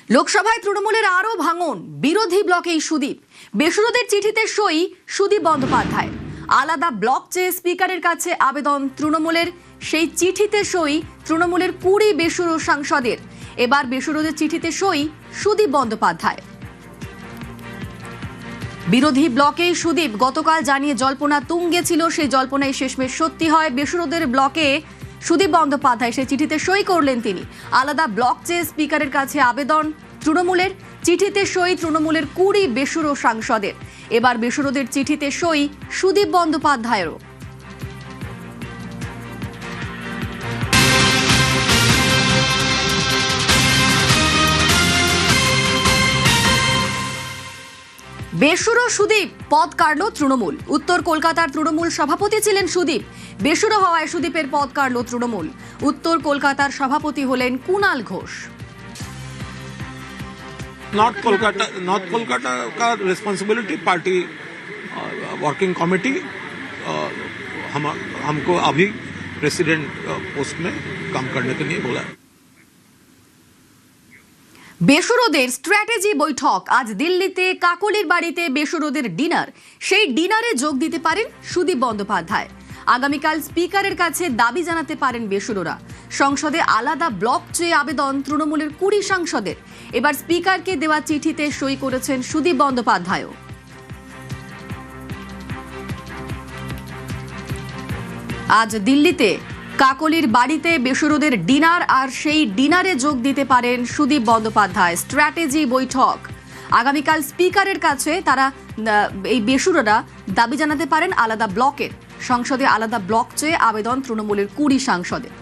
লোকসভায় তৃণমূলের আরও ভাঙন, বিরোধী ব্লকেই সুদীপ। বেসুরোদের চিঠিতে সই সুদীপ বন্দ্যোপাধ্যায়। আলাদা ব্লক চেয়ে স্পিকারের কাছে আবেদন তৃণমূলের, সেই চিঠিতে সই তৃণমূলের 20 বেসুরো সাংসদের। এবার বেসুরোদের চিঠিতে সই সুদীপ বন্দ্যোপাধ্যায়। বিরোধী ব্লকেই সুদীপ। গতকাল জানিয়ে জল্পনা তুঙ্গে ছিল, সেই জল্পনায় শেষমেশ সত্যি হয়। বেসুরোদের ব্লকে সুদীপ বন্দ্যোপাধ্যায় সেই চিঠিতে সই করলেন তিনি। আলাদা ব্লক চেয়ে স্পিকারের কাছে আবেদন তৃণমূলের, চিঠিতে সই তৃণমূলের 20 বেসুরো সাংসদের। এবার বেসুরোদের চিঠিতে সই সুদীপ বন্দ্যোপাধ্যায়েরও। বেসুরো সুদীপ, পদ কাড়ল তৃণমূল। উত্তর কলকাতার তৃণমূল সভাপতি ছিলেন সুদীপ। বেসুরো হওয়ায় সুদীপের পদ কাড়ল তৃণমূল। উত্তর কলকাতার সভাপতি হলেন কুণাল ঘোষ। नॉर्थ कोलकाता का रिस्पॉन्सिबिलिटी पार्टी वर्किंग कमेटी हमको अभी प्रेसिडेंट पोस्ट में काम करने के लिए बोला। বেসুরোদের স্ট্র্যাটেজি বৈঠক আজ দিল্লিতে কাকলির বাড়িতে। বেসুরোদের ডিনার, সেই ডিনারে যোগ দিতে পারেন সুদীপ বন্দ্যোপাধ্যায়। আগামীকাল স্পিকারের কাছে দাবি জানাতে পারেন বেসুরোরা। সংসদে আলাদা ব্লক চেয়ে আবেদন তৃণমূলের 20 সাংসদের। এবার স্পিকারকে দেওয়া চিঠিতে সই করেছেন সুদীপ বন্দ্যোপাধ্যায়ও। আজ দিল্লিতে কাকলির বাড়িতে বেসুরোদের ডিনার, আর সেই ডিনারে যোগ দিতে পারেন সুদীপ বন্দ্যোপাধ্যায়। স্ট্র্যাটেজি বৈঠক। আগামীকাল স্পিকারের কাছে তারা এই বেসুরোরা দাবি জানাতে পারেন আলাদা ব্লকের। সংসদে আলাদা ব্লক চেয়ে আবেদন তৃণমূলের 20 সাংসদের।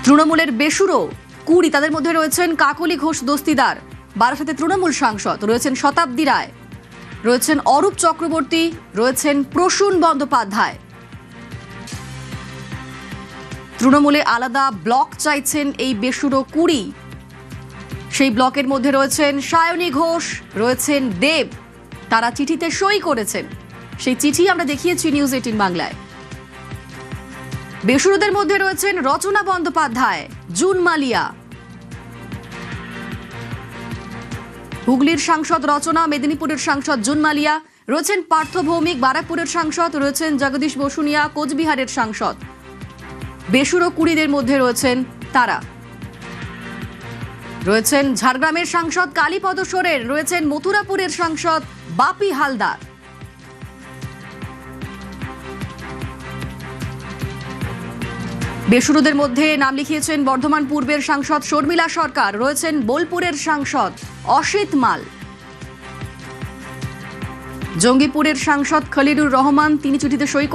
তৃণমূলের বেসুরো 20, তাদের মধ্যে রয়েছেন কাকলি ঘোষ দস্তিদার, বারাসাতে তৃণমূল সাংসদ, রয়েছেন শতাব্দী রায়, রয়েছেন অরূপ চক্রবর্তী, রয়েছেন প্রসূন বন্দ্যোপাধ্যায়। তৃণমূলে আলাদা ব্লক চাইছেন এই বেসুরো 20। সেই ব্লকের মধ্যে রয়েছেন সায়নী ঘোষ, রয়েছেন দেব। তারা চিঠিতে সই করেছেন। সেই চিঠি আমরা দেখিয়েছি নিউজ 18 বাংলায়। বেসুরোদের মধ্যে রয়েছেন রচনা বন্দ্যোপাধ্যায়, জুন মালিয়া, হুগলির সাংসদ রচনা, মেদিনীপুরের সাংসদ জুন মালিয়া, রয়েছেন পার্থ ভৌমিক, বারাকপুরের সাংসদ, রয়েছেন জগদীশ বসুনিয়া, কোচবিহারের সাংসদ। বেসুরো 20দের মধ্যে রয়েছেন তারা। রয়েছেন ঝাড়গ্রামের সাংসদ কালীপদ সোরেন, রয়েছেন মথুরাপুরের সাংসদ বাপি হালদার। বেসুরোদের মধ্যে নাম লিখিয়েছেন বর্ধমান পূর্বের সাংসদ শর্মিলা সরকার, রয়েছেন বোলপুরের সাংসদ অসিত মাল, জঙ্গিপুরের সাংসদ খলিলুর রহমান, তিনি চিঠিতে সই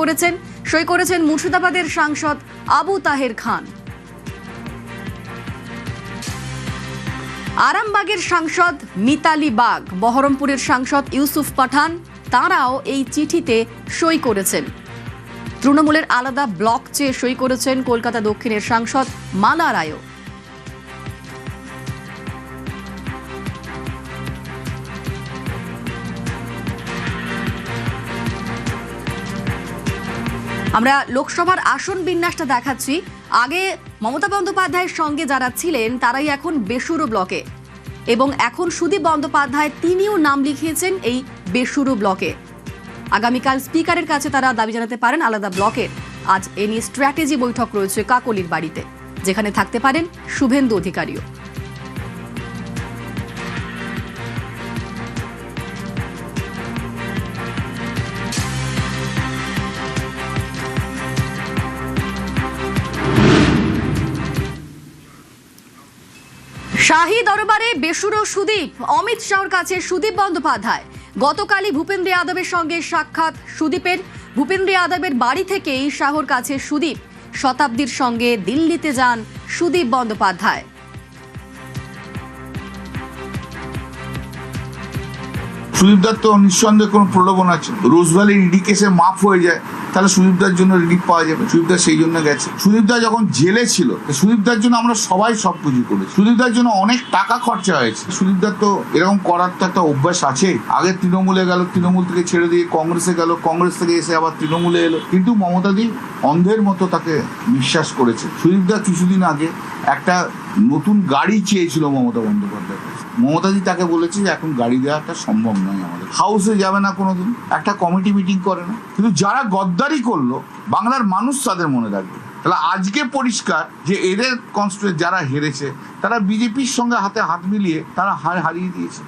করেছেন মুর্শিদাবাদের সাংসদ আবু তাহের খান। আরামবাগের সাংসদ মিতালি বাগ, বহরমপুরের সাংসদ ইউসুফ পাঠান, তাঁরাও এই চিঠিতে সই করেছেন। তৃণমূলের আলাদা ব্লক চেয়ে সই করেছেন কলকাতা দক্ষিণের সাংসদ মালা রায়ও। আমরা লোকসভার আসন বিন্যাসটা দেখাচ্ছি। আগে মমতা বন্দ্যোপাধ্যায়ের সঙ্গে যারা ছিলেন তারাই এখন বেসুরো ব্লকে, এবং এখন সুদীপ বন্দ্যোপাধ্যায় তিনিও নাম লিখিয়েছেন এই বেসুরো ব্লকে। আগামীকাল স্পিকারের কাছে তারা দাবি জানাতে পারেন আলাদা ব্লকের। আজ এ নিয়ে স্ট্র্যাটেজি বৈঠক রয়েছে কাকলির বাড়িতে, যেখানে থাকতে পারেন শুভেন্দু অধিকারীও। শাহী দরবারে বেসুরো সুদীপ, অমিত শাহর কাছে সুদীপ বন্দ্যোপাধ্যায়। গতকালই ভূপেন্দ্র যাদবের সঙ্গে সাক্ষাৎ সুদীপের। ভূপেন্দ্র যাদবের বাড়ি থেকেই শাহর কাছে সুদীপ। শতাব্দীর সঙ্গে দিল্লিতে যান সুদীপ বন্দ্যোপাধ্যায়। সুদীপ দত্ত নিঃসন্দেহে কোনো প্রলোভন আছে। রোজভ্যালি ইডি কেসে মাফ হয়ে যায়, তাহলে সুদীপদার জন্য রিলিফ পাওয়া যাবে। সুদীপদা সেই জন্য গেছে। সুদীপদা যখন জেলে ছিল, সুদীপদার জন্য আমরা সবাই সবকিছু করেছি। সুদীপদার জন্য অনেক টাকা খরচা হয়েছে। সুদীপদার তো এরকম করার তো একটা অভ্যাস আছে। আগে তৃণমূলে গেল, তৃণমূল থেকে ছেড়ে দিয়ে কংগ্রেসে গেল, কংগ্রেস থেকে এসে আবার তৃণমূলে এলো, কিন্তু মমতাদি অন্ধের মতো তাকে বিশ্বাস করেছে। সুদীপদা কিছুদিন আগে একটা নতুন গাড়ি চেয়েছিল মমতা বন্দ্যোপাধ্যায়। মমতাদি তাকে বলেছে যে এখন গাড়ি দেওয়াটা সম্ভব নয়, আমাদের হাউসে যাবে না কোনোদিন, একটা কমিটি মিটিং করে না। কিন্তু যারা গদ্দারি করলো বাংলার মানুষ তাদের মনে রাখবে। তাহলে আজকে পরিষ্কার যে এদের কনস্টিটিউয়েন্ট যারা হেরেছে তারা বিজেপির সঙ্গে হাতে হাত মিলিয়ে তারা হারিয়ে দিয়েছে।